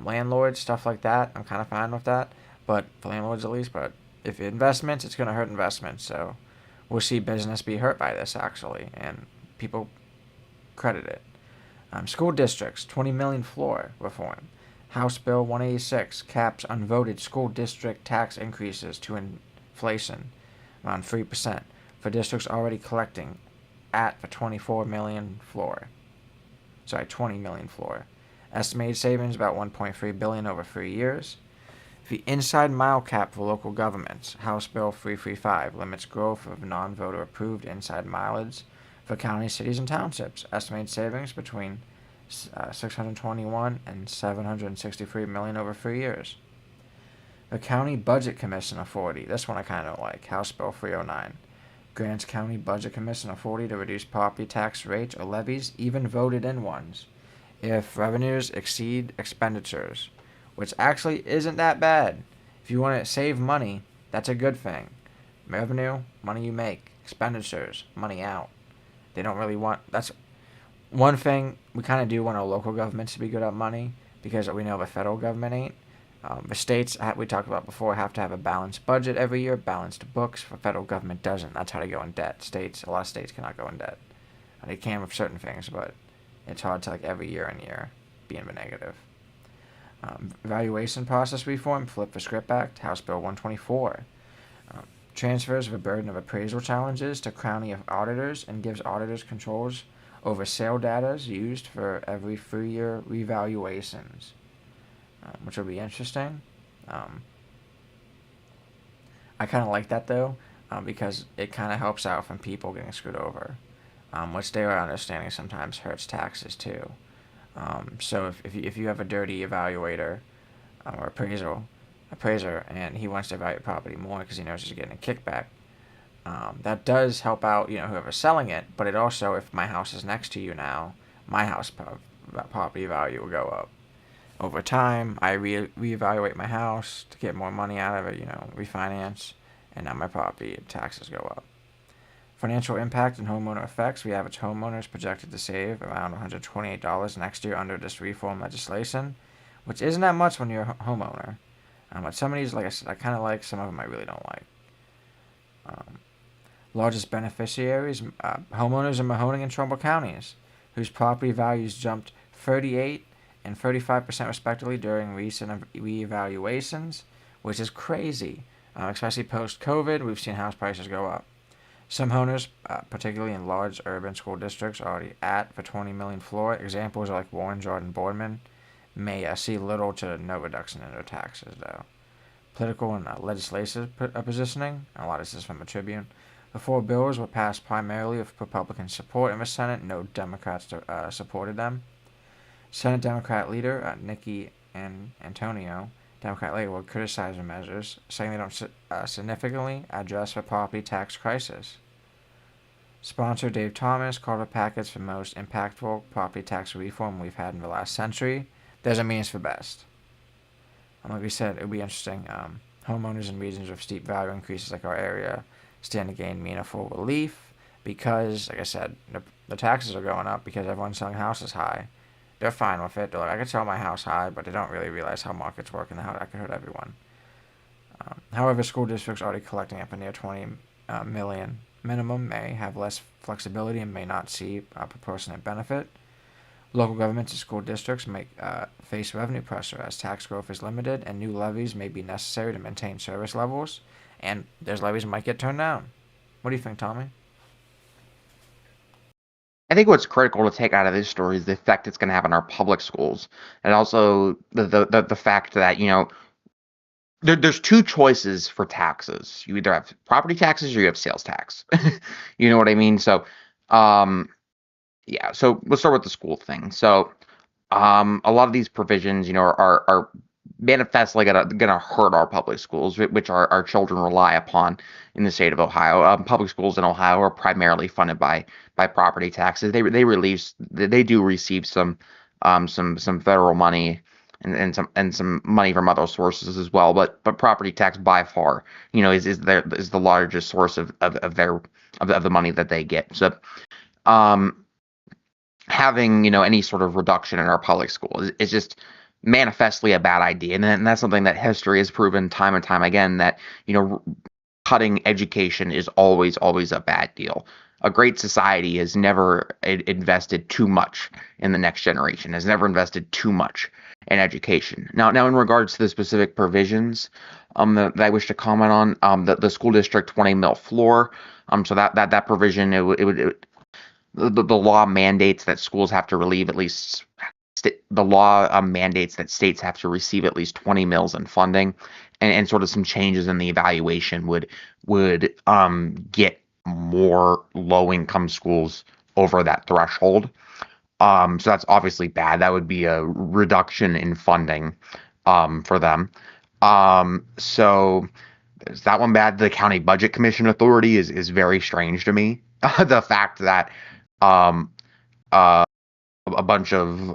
Landlords, stuff like that, I'm kind of fine with that, but for landlords at least. But if investments, it's going to hurt investments. So we'll see business be hurt by this, actually, and people credit it. School districts, 20 million floor reform. House Bill 186 caps unvoted school district tax increases to inflation, around 3%, for districts already collecting at the 20 million floor. Estimated savings about $1.3 billion over 3 years. The inside mile cap for local governments, House Bill 335, limits growth of non-voter approved inside mileage for counties, cities, and townships. Estimated savings between 621 and 763 million over 3 years. The County Budget Commission Authority, this one I kind of don't like, House Bill 309, grants County Budget Commission authority to reduce property tax rates or levies, even voted in ones, if revenues exceed expenditures, which actually isn't that bad. If you want to save money, that's a good thing. Revenue, money you make. Expenditures, money out. They don't really want... That's one thing we kind of do want our local governments to be good at money, because we know the federal government ain't. The states, we talked about before, have to have a balanced budget every year, balanced books. The federal government doesn't. That's how they go in debt. A lot of states cannot go in debt. They can with certain things, but it's hard to, like, every year and year be in the negative. Evaluation process reform, flip the script act, House Bill 124. Transfers the burden of appraisal challenges to county auditors and gives auditors controls over sale data used for every 3-year revaluations, which will be interesting. I kind of like that, though, because it kind of helps out from people getting screwed over, which they are understanding sometimes hurts taxes, too. So if you have a dirty evaluator or appraiser, and he wants to evaluate property more because he knows he's getting a kickback, that does help out, whoever's selling it. But it also, if my house is next to you now, my house property value will go up. Over time, I reevaluate my house to get more money out of it, refinance, and now my property taxes go up. Financial impact and homeowner effects. We average homeowners projected to save around $128 next year under this reform legislation, which isn't that much when you're a homeowner. But some of these, like I said, I kind of like. Some of them I really don't like. Largest beneficiaries, homeowners in Mahoning and Trumbull counties, whose property values jumped 38 and 35% respectively during recent reevaluations, which is crazy. Especially post-COVID, we've seen house prices go up. Some owners, particularly in large urban school districts, are already at the 20 million floor. Examples are like Warren, Jordan, Boardman may see little to no reduction in their taxes, though. Political and legislative positioning, a lot of this is from the Tribune. The 4 bills were passed primarily with Republican support in the Senate. No Democrats supported them. Senate Democrat leader Nikki Antonio, Democrat leader, will criticize the measures, saying they don't significantly address the property tax crisis. Sponsor Dave Thomas called the package the most impactful property tax reform we've had in the last century. Doesn't mean it's the best. Like we said, it would be interesting. Homeowners in regions with steep value increases like our area stand to gain meaningful relief because, like I said, the taxes are going up because everyone's selling houses high. They're fine with it. They're like, I could sell my house high, but they don't really realize how markets work and how that could hurt everyone. However, school districts already collecting up a near 20 million minimum may have less flexibility and may not see a proportionate benefit. Local governments and school districts may face revenue pressure as tax growth is limited and new levies may be necessary to maintain service levels, and those levies might get turned down. What do you think, Tommy? I think what's critical to take out of this story is the effect it's going to have on our public schools, and also the fact that there's 2 choices for taxes. You either have property taxes or you have sales tax. You know what I mean? So, yeah. So let's start with the school thing. So A lot of these provisions, are manifestly gonna hurt our public schools, which our children rely upon in the state of Ohio. Public schools in Ohio are primarily funded by property taxes. They do receive some federal money and some money from other sources as well. But property tax by far, is the largest source of the money that they get. So um having any sort of reduction in our public school is just manifestly a bad idea, and that's something that history has proven time and time again, that cutting education is always a bad deal. A great society has never invested too much in the next generation, has never invested too much in education. Now in regards to the specific provisions that I wish to comment on, the school district 20 mil floor, so that provision, the law mandates that schools have to relieve at least the law mandates that states have to receive at least 20 mils in funding, and sort of some changes in the evaluation would get more low income schools over that threshold. So that's obviously bad. That would be a reduction in funding for them. So is that one bad? The County Budget Commission Authority is very strange to me. The fact that um, uh, a bunch of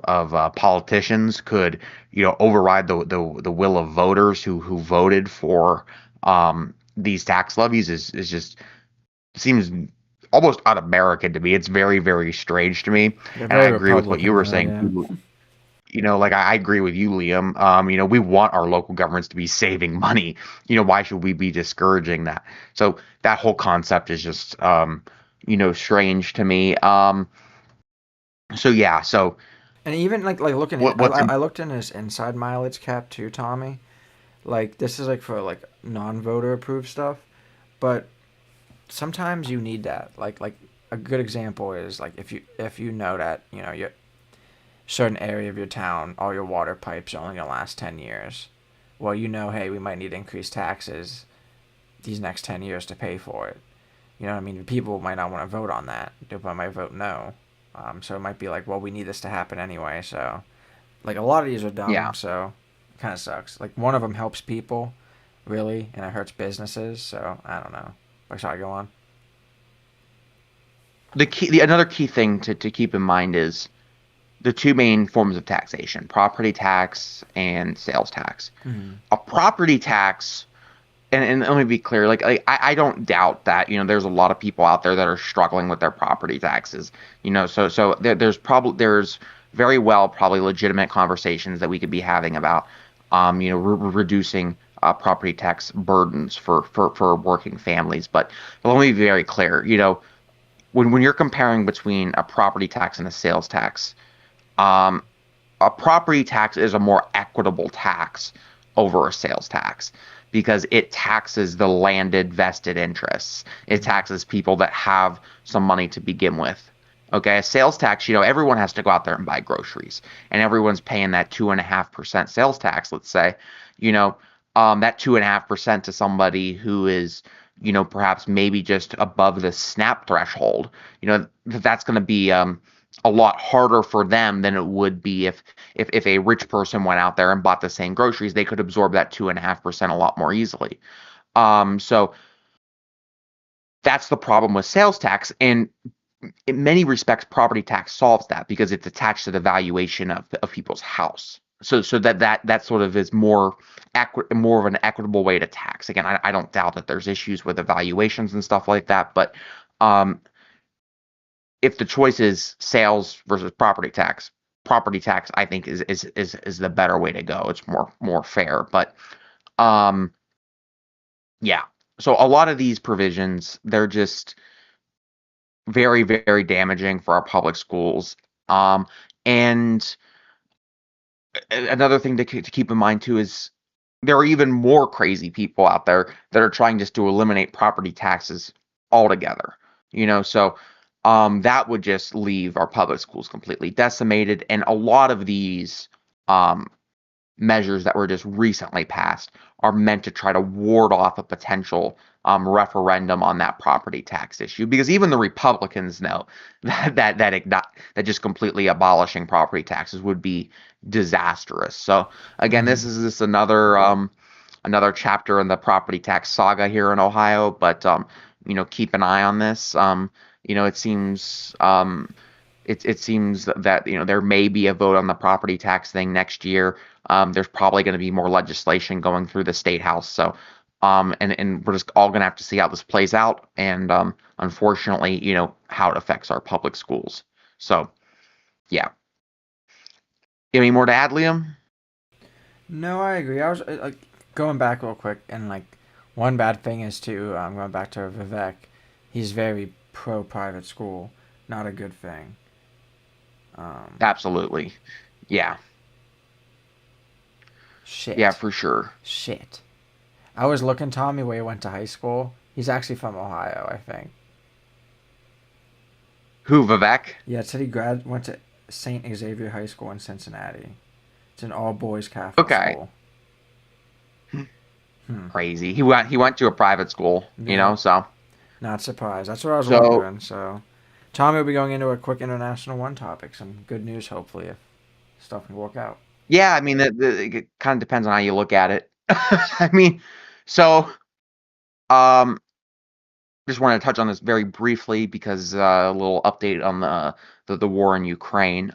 politicians could override the will of voters who voted for these tax levies is just seems almost un-American to me. It's very strange to me, They're and I very agree with what you Republican, were though, saying yeah. too. Like I agree with you, Liam. We want our local governments to be saving money. Why should we be discouraging that? So that whole concept is just strange to me. So yeah, so And even like looking at, what's I looked in his inside mileage cap too, Tommy. Like this is like for like non-voter approved stuff, but sometimes you need that. Like a good example is like if you know that your certain area of your town, all your water pipes are only gonna last 10 years. Well, hey, we might need to increase taxes these next 10 years to pay for it. You know what I mean? People might not want to vote on that. They might vote no. So it might be like, well, we need this to happen anyway. So, like, a lot of these are dumb. yeah. So, it kind of sucks. Like, one of them helps people, really, and it hurts businesses. So, I don't know. Like, sorry, go on. Another key thing to keep in mind is the two main forms of taxation: property tax and sales tax. Mm-hmm. A property tax, and let me be clear, I don't doubt that there's a lot of people out there that are struggling with their property taxes. So there's very well probably legitimate conversations that we could be having about reducing property tax burdens for working families. But let me be very clear. When you're comparing between a property tax and a sales tax, um, a property tax is a more equitable tax over a sales tax because it taxes the landed vested interests. It taxes people that have some money to begin with. Okay, a sales tax, everyone has to go out there and buy groceries, and everyone's paying that 2.5% sales tax. Let's say, that 2.5% to somebody who is, perhaps maybe just above the SNAP threshold. That's going to be a lot harder for them than it would be if a rich person went out there and bought the same groceries. They could absorb that 2.5% a lot more easily. So that's the problem with sales tax, and in many respects, property tax solves that because it's attached to the valuation of people's house. So that sort of is more of an equitable way to tax. Again, I don't doubt that there's issues with evaluations and stuff like that, but if the choice is sales versus property tax I think is the better way to go. It's more fair. But yeah. So a lot of these provisions, they're just very damaging for our public schools. And another thing to keep in mind too is there are even more crazy people out there that are trying just to eliminate property taxes altogether. So that would just leave our public schools completely decimated, and a lot of these measures that were just recently passed are meant to try to ward off a potential referendum on that property tax issue, because even the Republicans know that just completely abolishing property taxes would be disastrous. So again, this is just another chapter in the property tax saga here in Ohio. But keep an eye on this. It seems it seems that there may be a vote on the property tax thing next year. There's probably going to be more legislation going through the state house. So and we're just all going to have to see how this plays out, and unfortunately, how it affects our public schools. So yeah. Any more to add, Liam? No, I agree. I was going back real quick, and one bad thing is too. Going back to Vivek, he's very pro private school. Not a good thing. Absolutely. Yeah. Shit. Yeah, for sure. Shit. I was looking, Tommy, where he went to high school. He's actually from Ohio, I think. Who, Vivek? Yeah, it said he went to St. Xavier High School in Cincinnati. It's an all-boys Catholic school. Crazy. He went to a private school, so. Not surprised. That's what I was wondering. So, Tommy will be going into a quick International One topic. Some good news, hopefully, if stuff can work out. Yeah, I mean, it kind of depends on how you look at it. I mean, so, just want to touch on this very briefly because a little update on the war in Ukraine.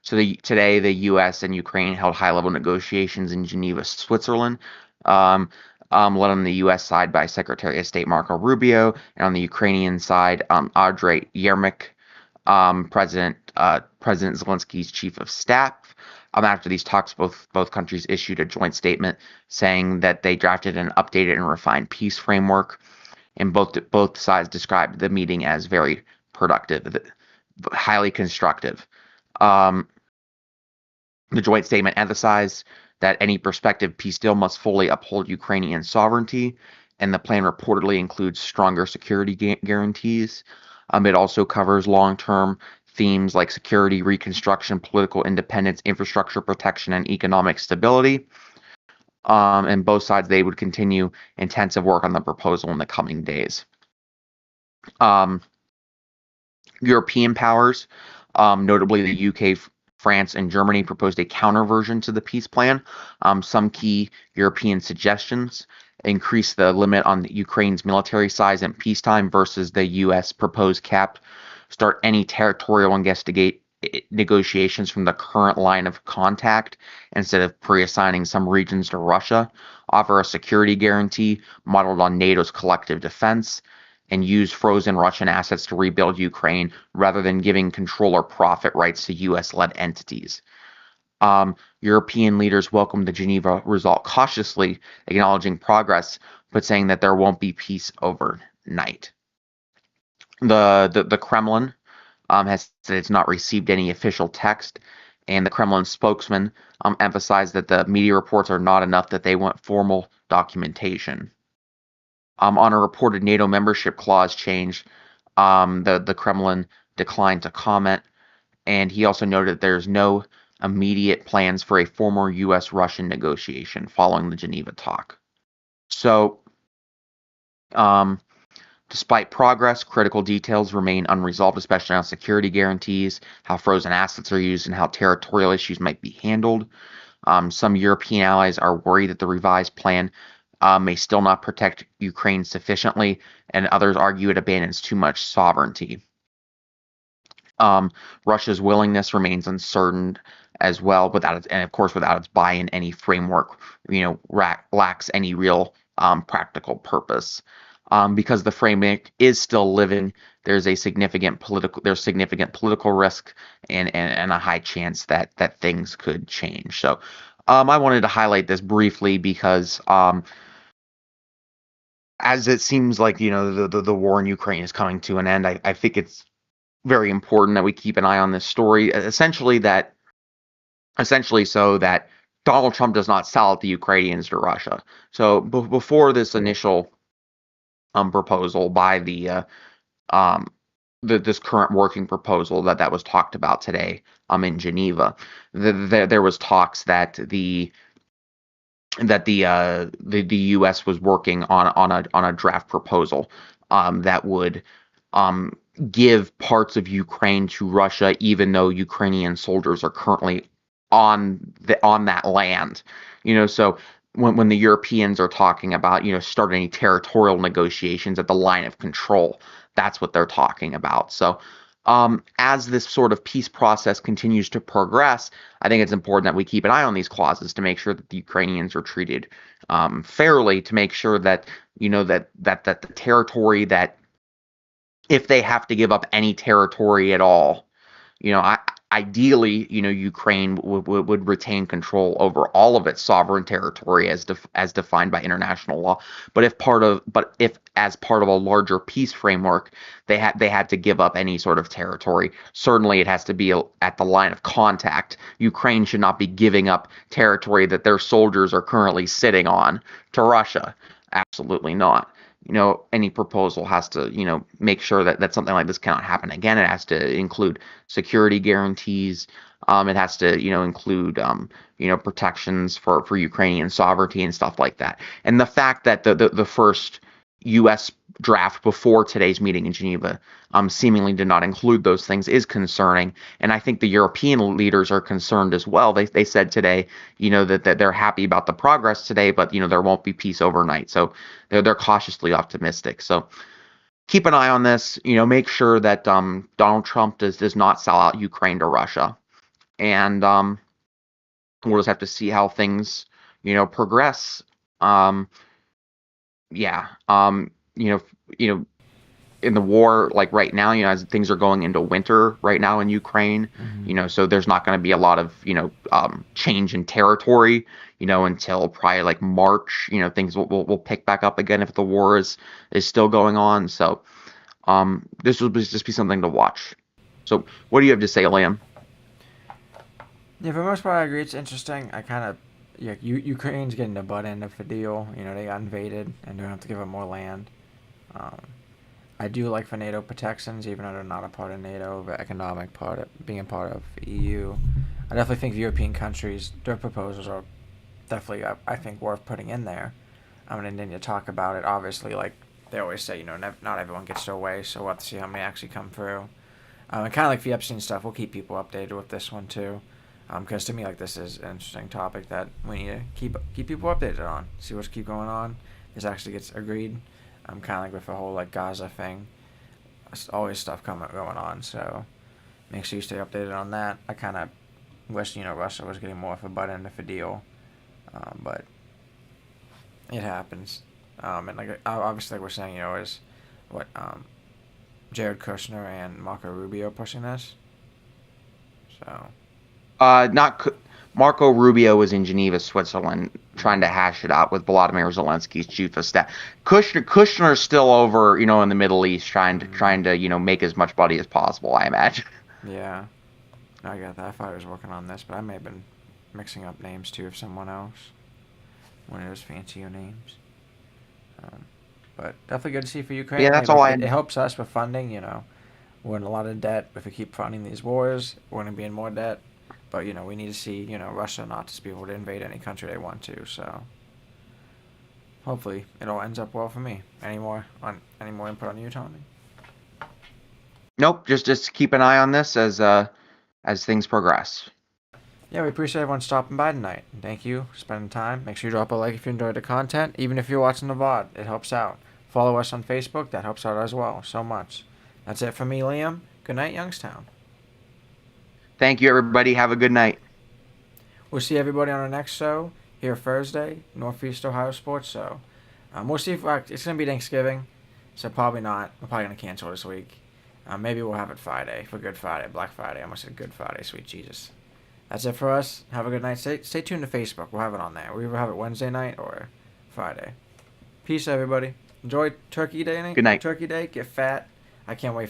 So today the U.S. and Ukraine held high-level negotiations in Geneva, Switzerland. Led on the U.S. side by Secretary of State Marco Rubio, and on the Ukrainian side, Andriy Yermak, President Zelensky's chief of staff. After these talks, both countries issued a joint statement saying that they drafted an updated and refined peace framework, and both sides described the meeting as very productive, highly constructive. The joint statement emphasized that any prospective peace deal must fully uphold Ukrainian sovereignty, and the plan reportedly includes stronger security guarantees. It also covers long-term themes like security, reconstruction, political independence, infrastructure protection, and economic stability. And both sides, they would continue intensive work on the proposal in the coming days. European powers, notably the UK, France, and Germany, proposed a counter version to the peace plan. Some key European suggestions increase the limit on Ukraine's military size and peacetime versus the U.S. proposed cap, start any territorial negotiations from the current line of contact instead of pre-assigning some regions to Russia, offer a security guarantee modeled on NATO's collective defense, and use frozen Russian assets to rebuild Ukraine rather than giving control or profit rights to U.S.-led entities. European leaders welcomed the Geneva result cautiously, acknowledging progress, but saying that there won't be peace overnight. The Kremlin has said it's not received any official text, and the Kremlin spokesman emphasized that the media reports are not enough, that they want formal documentation. On a reported NATO membership clause change, the Kremlin declined to comment, and he also noted that there's no immediate plans for a formal U.S.-Russian negotiation following the Geneva talk. So, despite progress, critical details remain unresolved, especially on security guarantees, how frozen assets are used, and how territorial issues might be handled. Some European allies are worried that the revised plan may still not protect Ukraine sufficiently, and others argue it abandons too much sovereignty. Russia's willingness remains uncertain as well, without its buy-in, any framework, lacks any real practical purpose. Because the framework is still living, there's significant political risk and a high chance that things could change. So, I wanted to highlight this briefly because as it seems like the war in Ukraine is coming to an end, I think it's very important that we keep an eye on this story. Essentially, so that Donald Trump does not sell the Ukrainians to Russia. So before this initial proposal by the this current working proposal that was talked about today in Geneva. There was talks that the U.S. was working on a draft proposal that would give parts of Ukraine to Russia, even though Ukrainian soldiers are currently on that land. So when the Europeans are talking about starting territorial negotiations at the line of control, that's what they're talking about. So as this sort of peace process continues to progress, I think it's important that we keep an eye on these clauses to make sure that the Ukrainians are treated fairly, to make sure that that the territory, that if they have to give up any territory at all, ideally, Ukraine would retain control over all of its sovereign territory as defined by international law. But if as part of a larger peace framework, they had to give up any sort of territory, certainly it has to be at the line of contact. Ukraine should not be giving up territory that their soldiers are currently sitting on to Russia. Absolutely not. Any proposal has to, make sure that something like this cannot happen again. It has to include security guarantees. It has to, include, protections for Ukrainian sovereignty and stuff like that. And the fact that the first U.S. draft before today's meeting in Geneva seemingly did not include those things is concerning. And I think the European leaders are concerned as well. They said today, that they're happy about the progress today, but, there won't be peace overnight. So they're cautiously optimistic. So keep an eye on this. Make sure that Donald Trump does not sell out Ukraine to Russia. And we'll just have to see how things, progress. In the war, like right now, as things are going into winter right now in Ukraine, so there's not going to be a lot of, change in territory, until probably like March, things will pick back up again if the war is still going on. So this will just be something to watch. So what do you have to say, Liam? Yeah, for the most part, I agree. It's interesting. Ukraine's getting the butt end of the deal. They got invaded and they don't have to give up more land. I do like for NATO protections, even though they're not a part of NATO, the economic part of being a part of the EU. I definitely think the European countries, their proposals are definitely, I think, worth putting in there. And then you talk about it, obviously, like they always say, not everyone gets their way, so we'll have to see how many actually come through. And kind of like the Epstein stuff, we'll keep people updated with this one too. Because to me, like, this is an interesting topic that we need to keep people updated on. See what's keep going on. This actually gets agreed. Kind of like with the whole like Gaza thing. There's always stuff going on. So make sure you stay updated on that. I kind of wish Russia was getting more of a butt end of a deal, but it happens. And like obviously, like we're saying, is what Jared Kushner and Marco Rubio pushing this. So. Marco Rubio was in Geneva, Switzerland, trying to hash it out with Volodymyr Zelensky's chief of staff. Kushner's still over, in the Middle East, trying to, make as much money as possible, I imagine. Yeah, I got that. I thought I was working on this, but I may have been mixing up names too of someone else. One of those fancier names. But definitely good to see for Ukraine. Yeah, that's all. all It helps us with funding. We're in a lot of debt. If we keep funding these wars, we're going to be in more debt. But, we need to see, Russia not to be able to invade any country they want to. So, hopefully, it all ends up well for me. Any more input on you, Tommy? Nope. Just keep an eye on this as things progress. Yeah, we appreciate everyone stopping by tonight. Thank you for spending time. Make sure you drop a like if you enjoyed the content. Even if you're watching the VOD, it helps out. Follow us on Facebook. That helps out as well so much. That's it for me, Liam. Good night, Youngstown. Thank you, everybody. Have a good night. We'll see everybody on our next show here Thursday, Northeast Ohio Sports Show. We'll see if it's going to be Thanksgiving, so probably not. We're probably going to cancel this week. Maybe we'll have it Friday for Good Friday, Black Friday. I almost said Good Friday, sweet Jesus. That's it for us. Have a good night. Stay tuned to Facebook. We'll have it on there. We'll either have it Wednesday night or Friday. Peace, everybody. Enjoy Turkey Day. Good night. Turkey Day. Get fat. I can't wait